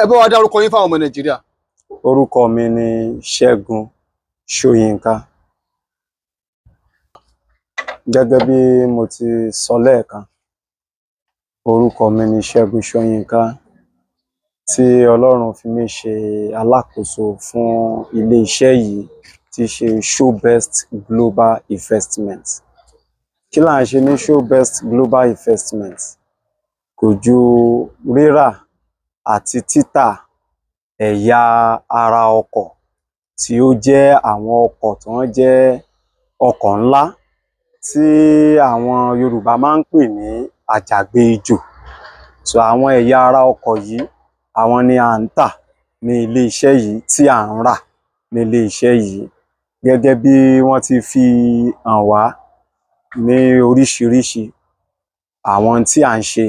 Ẹ bá wa dárúkọ yín fáwọn ọmọ Nàìjíríà. Orúkọ mi ni Ṣẹ́gun Ṣóyínká. Gẹ́gẹ́ bí mo ti sọ lẹ́ẹ̀kan, orúkọ mi ni Ṣẹ́gun Ṣóyínká, tí Ọlọ́run fi mí ṣe alákòóso fún ilé-iṣẹ́ yìí tí í ṣe Showbest Global Investment. Kí là ń ṣe ní Showbest Global Investment? Kò ju rírà àti títà ẹ̀yà ara ọkọ̀ tí ó jẹ́ àwọn ọkọ̀ tí wọ́n jẹ́ ọkọ̀ ńlá tí àwọn Yorùbá máa ń pè ní àjàgbé-ejò. So àwọn ẹ̀yà ara ọkọ̀ yìí, àwọn ni à ń tà ní ilé-iṣẹ́ yìí, tí à ń rà ní ilé-iṣẹ́ yìí. Gẹ́gẹ́ bí wọ́n ti fi hàn wá ní oríṣiríṣi àwọn tí à ń ṣe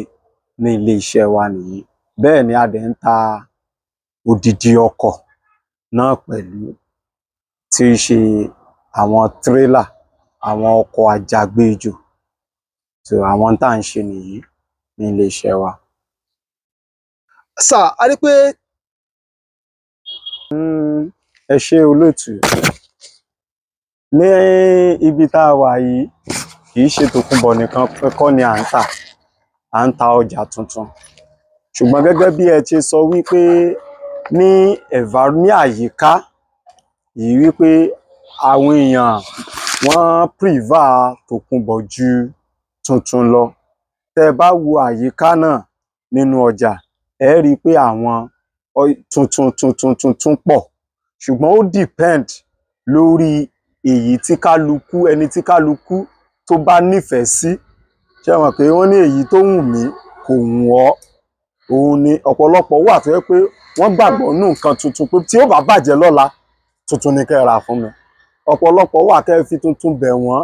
ní ilé-iṣẹ́ wa nìyí. Bẹ́ẹ̀ ni a dẹ̀ ń ta odidi ọkọ̀ náà pẹ̀lú, tí í ṣe àwọn tírélà, àwọn ọkọ̀ àjàgbé-ejò. So àwọn tá à ń ṣe nìyí ní ilé-iṣẹ́ wa. Sà, a rí pé ẹ ṣé olóòtú. Ní ibi tá a wà yìí, kì í ṣe tòkunbọ̀ nìkan kọ́ ni à ń tà. À ń ta ọjà tuntun. Ṣùgbọ́n gẹ́gẹ́ bí ẹ ti sọ wípé ní àyíká yìí wípé àwọn èèyàn wọ́n prefer tòkunbọ̀ ju tuntun lọ. Tẹ́ ẹ bá wo àyíká náà nínú ọjà, ẹ rí i pé àwọn tuntun pọ̀. Ṣùgbọ́n ó depend lórí èyí tí ẹni tí kálukú tó bá nífẹ̀ẹ́ sí. Ṣé ẹ mọ̀ pé wọ́n ní èyí tó wù mí kò wù ọ́. Òun ni ọ̀pọ̀lọpọ̀ wà tó jẹ́ pé wọ́n gbàgbọ́ nínú nǹkan tuntun pé tí ó bá bàjẹ́ lọ́la, tuntun ni kẹ́ ẹ rà fún mi. Ọ̀pọ̀lọpọ̀ wà kẹ́ ẹ fi tuntun bẹ̀ wọ́n,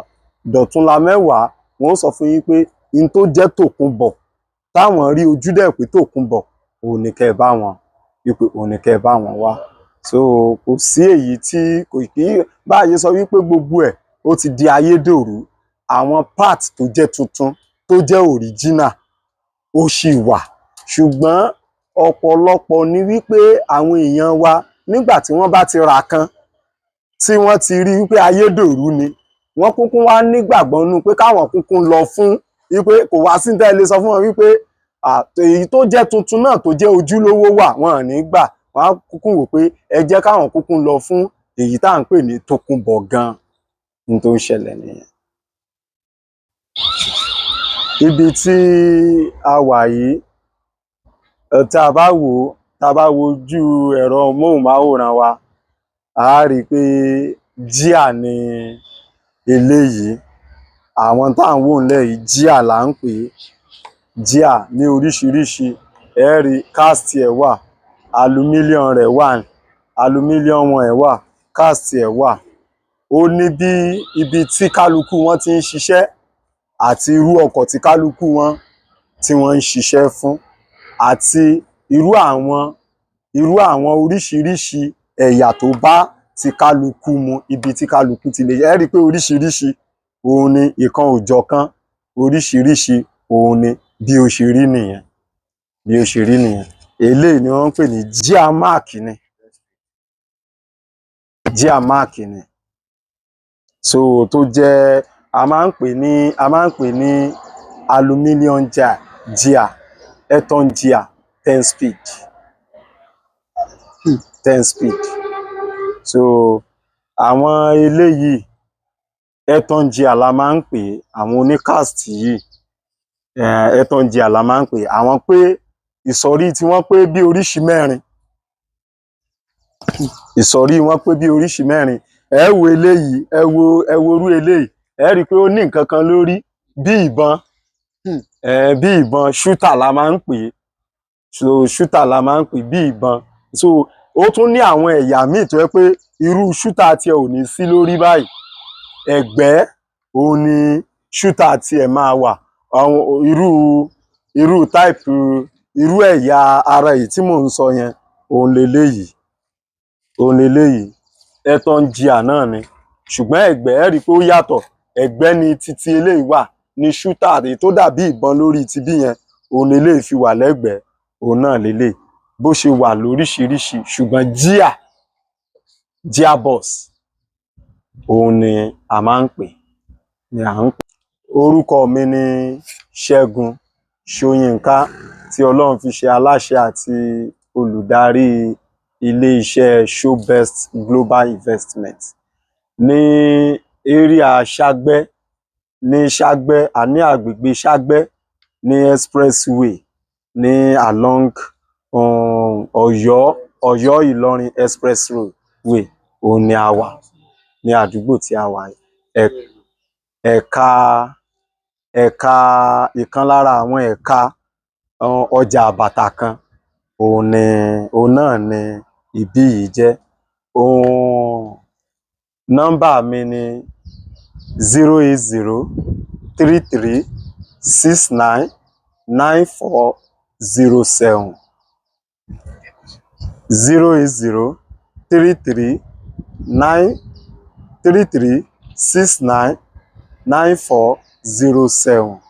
dọ̀túnla mẹ́wàá, wọ́n ó sọ fún yín pé n tó jẹ́ tòkunbọ̀, táwọn rí ojú dẹ̀ pé tòkunbọ̀, òun ni kẹ́ ẹ bá wọn, wípé òun ni kẹ́ ẹ bá wọn wá. So kò sí èyí tí kò kí báyìí sọ wípé gbogbo ẹ̀ ó ti di ayédèrú. Àwọn part tó jẹ́ tuntun, tó jẹ́ original, ó ṣì wà. Ṣùgbọ́n ọ̀pọ̀lọpọ̀ ni wípé àwọn èèyàn wa nígbà tí wọ́n bá ti rà kan, tí wọ́n ti rí wípé ayédèrú ni, wọ́n kúkú wá nígbàgbọ́ nínú pé káwọn kúkú lọ fún wípé kò wá sí tẹ́ ẹ lè sọ fún wọn wípé èyí tó jẹ́ tuntun náà tó jẹ́ ojúlówó wà, wọn ò ní gbà. Wọ́n á kúkú wò pé ẹ jẹ́ káwọn kúkú lọ fún èyí tá à ń pè ní tòkunbọ̀ gan-an. Ní tó ń ṣẹlẹ̀ nìyẹn. Ibi tí a wà yìí, tá a bá wò ó, tá a bá wojú ẹ̀rọ móhùnmáwòrán wa, a rí i pé jíà ni eléyìí. Àwọn tá à ń wò ńlẹ̀ yìí, jíà là ń pè é. Jíà ní oríṣiríṣi. Ẹ rí cast ẹ̀ wà, alumílíọ̀n rẹ̀ wà, alumílíọ̀n wọn ẹ̀ wà, cast ẹ̀ wà. Ó ní bí ibi tí kálukú wọn ti ń ṣiṣẹ́ àti irú ọkọ̀ tí kálukú wọn tí wọ́n ń ṣiṣẹ́ fún, àti irú àwọn oríṣiríṣi ẹ̀yà tó bá ti kálukú mu, ibi tí kálukú ti lè. Ẹ rí i pé oríṣiríṣi òun ni, ìkan ò jọ̀kan, oríṣiríṣi òun ni, bí ó ṣe rí nìyẹn. Bí ó ṣe rí nìyẹn. Eléyìí ni wọ́n ń pè ní jíà máàkì ni. Jíà máàkì ni. So tó jẹ́ a máa ń pè ní alumílíọ̀n jíà, Eton jíà 10 speed. 10 speed. So àwọn eléyìí Eton jíà la máa ń pè é. Àwọn onícast yìí Eton jíà la máa ń pè é. Àwọn pé ìsọ̀rí tí wọ́n pé bí oríṣi mẹ́rin. Ìsọ̀rí wọn pé bí oríṣi mẹ́rin. Ẹ wo eléyìí, ẹ wo irú eléyìí. Ẹ rí i pé ó ní nǹkan kan lórí bí ìbọn. Bí ìbọn, shooter la máa ń pè é. So shooter la máa ń pè é, bí ìbọn. So ó tún ní àwọn ẹ̀yà míì tó jẹ́ pé irú shooter tiẹ̀ ò ní sí lórí báyìí. Ẹ̀gbẹ́ òun ni shooter tiẹ̀ máa wà. Àwọn irú type irú ẹ̀yà ara èyí tí mò ń sọ yẹn, òun leléyìí. Òun leléyìí. Eton jíà náà ni. Ṣùgbọ́n ẹ̀gbẹ́ ẹ rí i pé ó yàtọ̀. Ẹ̀gbẹ́ ni titi eléyìí wà, ní shooter èyí tó dàbí ìbọn lórí ti bí yẹn, òun leléyìí fi wà lẹ́gbẹ̀ẹ́, òun náà leléyìí. bó ṣe wà lóríṣiríṣi ṣùgbọ́n gearbox òun ni a máa ń pè orúkọ mi ni Ṣẹ́gun Ṣóyínká tí Ọlọ́run fi ṣe aláṣẹ àti olùdarí ilé-iṣẹ́ Showbest Global Investment ní area Ṣágbẹ́ ní agbègbè Ṣágbẹ́ ní expressway ní along Ọ̀yọ́ Ìlọrin expressway òun ni a wà ní àdúgbò tí a wà ìkan lára àwọn ẹ̀ka ọjà bàtà kan òun náà ni ibí yìí jẹ́. Nọ́mbà mi ni 08033699407 08033699407.